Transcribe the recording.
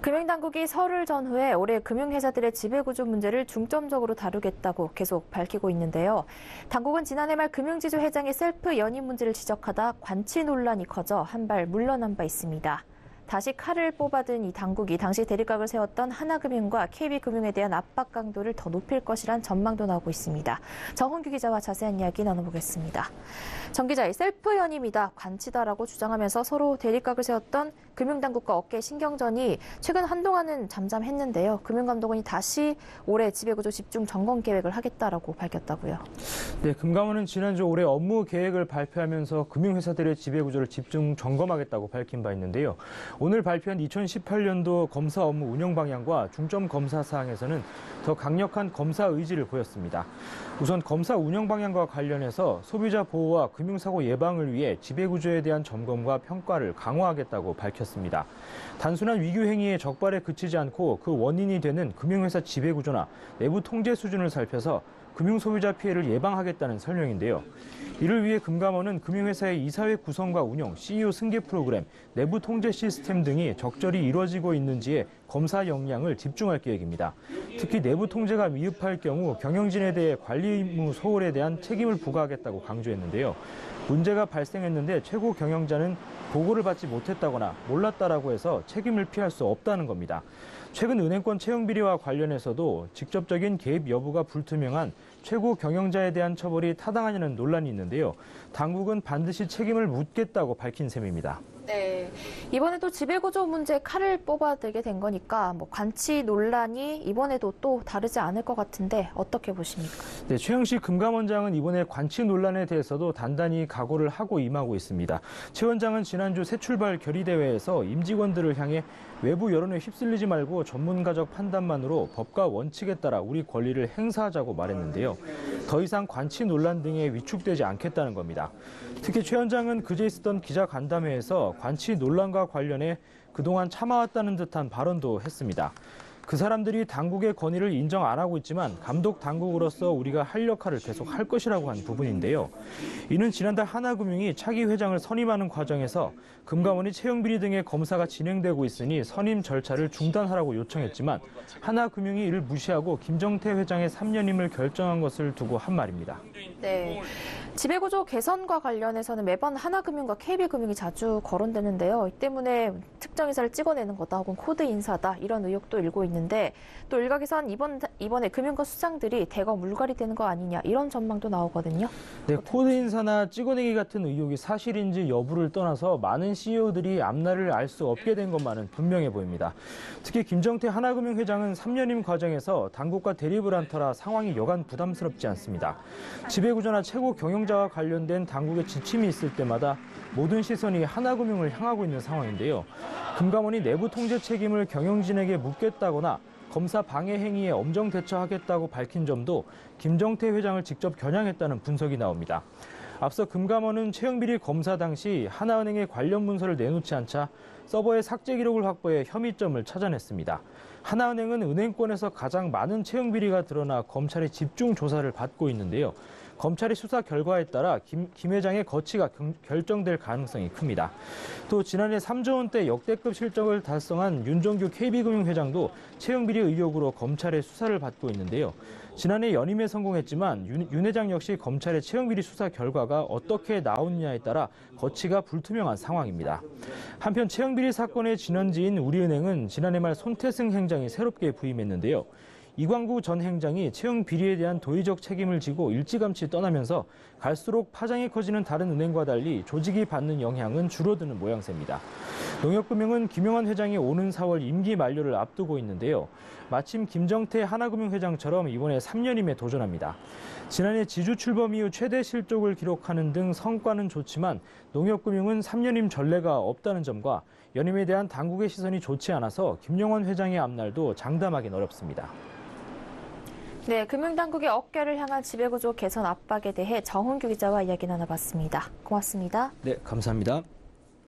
금융당국이 설을 전후에 올해 금융회사들의 지배구조 문제를 중점적으로 다루겠다고 계속 밝히고 있는데요. 당국은 지난해 말 금융지주 회장의 셀프 연임 문제를 지적하다 관치 논란이 커져 한 발 물러난 바 있습니다. 다시 칼을 뽑아든 이 당국이 당시 대립각을 세웠던 하나금융과 KB금융에 대한 압박 강도를 더 높일 것이란 전망도 나오고 있습니다. 정훈규 기자와 자세한 이야기 나눠보겠습니다. 정 기자, 셀프 연임이다, 관치다라고 주장하면서 서로 대립각을 세웠던 금융당국과 업계 신경전이 최근 한동안은 잠잠했는데요. 금융감독원이 다시 올해 지배구조 집중 점검 계획을 하겠다라고 밝혔다고요. 네, 금감원은 지난주 올해 업무 계획을 발표하면서 금융회사들의 지배구조를 집중 점검하겠다고 밝힌 바 있는데요. 오늘 발표한 2018년도 검사 업무 운영 방향과 중점 검사 사항에서는 더 강력한 검사 의지를 보였습니다. 우선 검사 운영 방향과 관련해서 소비자 보호와 금융사고 예방을 위해 지배구조에 대한 점검과 평가를 강화하겠다고 밝혔습니다. 단순한 위규 행위의 적발에 그치지 않고 그 원인이 되는 금융회사 지배구조나 내부 통제 수준을 살펴서 금융소비자 피해를 예방하겠다는 설명인데요. 이를 위해 금감원은 금융회사의 이사회 구성과 운영, CEO 승계 프로그램, 내부 통제 시스템 등이 적절히 이루어지고 있는지에 검사 역량을 집중할 계획입니다. 특히 내부 통제가 미흡할 경우 경영진에 대해 관리 의무 소홀에 대한 책임을 부과하겠다고 강조했는데요. 문제가 발생했는데 최고 경영자는 보고를 받지 못했다거나 몰랐다라고 해서 책임을 피할 수 없다는 겁니다. 최근 은행권 채용 비리와 관련해서도 직접적인 개입 여부가 불투명한 최고 경영자에 대한 처벌이 타당하냐는 논란이 있는데요. 당국은 반드시 책임을 묻겠다고 밝힌 셈입니다. 네, 이번에도 지배구조 문제 칼을 뽑아들게 된 거니까 관치 논란이 이번에도 또 다르지 않을 것 같은데 어떻게 보십니까? 네, 최영식 금감원장은 이번에 관치 논란에 대해서도 단단히 각오를 하고 임하고 있습니다. 최 원장은 지난주 새출발 결의대회에서 임직원들을 향해 외부 여론에 휩쓸리지 말고 전문가적 판단만으로 법과 원칙에 따라 우리 권리를 행사하자고 말했는데요. 더 이상 관치 논란 등에 위축되지 않겠다는 겁니다. 특히 최 원장은 그제 있었던 기자 간담회에서 관치 논란과 관련해 그동안 참아왔다는 듯한 발언도 했습니다. 그 사람들이 당국의 권위를 인정 안 하고 있지만 감독 당국으로서 우리가 할 역할을 계속 할 것이라고 한 부분인데요. 이는 지난달 하나금융이 차기 회장을 선임하는 과정에서 금감원이 채용비리 등의 검사가 진행되고 있으니 선임 절차를 중단하라고 요청했지만 하나금융이 이를 무시하고 김정태 회장의 3년임을 결정한 것을 두고 한 말입니다. 네, 지배구조 개선과 관련해서는 매번 하나금융과 KB금융이 자주 거론되는데요. 이 때문에 특정 인사를 찍어내는 거다 혹은 코드 인사다 이런 의혹도 일고 있는데 또 일각에선 이번에 금융권 수장들이 대거 물갈이 되는 거 아니냐 이런 전망도 나오거든요. 네, 코드 인사나 찍어내기 같은 의혹이 사실인지 여부를 떠나서 많은 CEO들이 앞날을 알 수 없게 된 것만은 분명해 보입니다. 특히 김정태 하나금융 회장은 3년임 과정에서 당국과 대립을 한 터라 상황이 여간 부담스럽지 않습니다. 지배구조나 최고 경영자와 관련된 당국의 지침이 있을 때마다 모든 시선이 하나금융을 향하고 있는 상황인데요. 금감원이 내부 통제 책임을 경영진에게 묻겠다거나 검사 방해 행위에 엄정 대처하겠다고 밝힌 점도 김정태 회장을 직접 겨냥했다는 분석이 나옵니다. 앞서 금감원은 채용비리 검사 당시 하나은행의 관련 문서를 내놓지 않자 서버의 삭제 기록을 확보해 혐의점을 찾아냈습니다. 하나은행은 은행권에서 가장 많은 채용비리가 드러나 검찰의 집중 조사를 받고 있는데요. 검찰의 수사 결과에 따라 김 회장의 거취가 결정될 가능성이 큽니다. 또 지난해 3조 원대 역대급 실적을 달성한 윤종규 KB금융 회장도 채용비리 의혹으로 검찰의 수사를 받고 있는데요. 지난해 연임에 성공했지만 윤 회장 역시 검찰의 채용비리 수사 결과가 어떻게 나오느냐에 따라 거취가 불투명한 상황입니다. 한편 채용비리 사건의 진원지인 우리은행은 지난해 말 손태승 행장이 새롭게 부임했는데요. 이광구 전 행장이 채용 비리에 대한 도의적 책임을 지고 일찌감치 떠나면서 갈수록 파장이 커지는 다른 은행과 달리 조직이 받는 영향은 줄어드는 모양새입니다. 농협금융은 김용환 회장이 오는 4월 임기 만료를 앞두고 있는데요. 마침 김정태 하나금융 회장처럼 이번에 3년임에 도전합니다. 지난해 지주 출범 이후 최대 실적을 기록하는 등 성과는 좋지만 농협금융은 3년임 전례가 없다는 점과 연임에 대한 당국의 시선이 좋지 않아서 김용환 회장의 앞날도 장담하기는 어렵습니다. 네, 금융당국의 어깨를 향한 지배구조 개선 압박에 대해 정훈규 기자와 이야기 나눠봤습니다. 고맙습니다. 네, 감사합니다.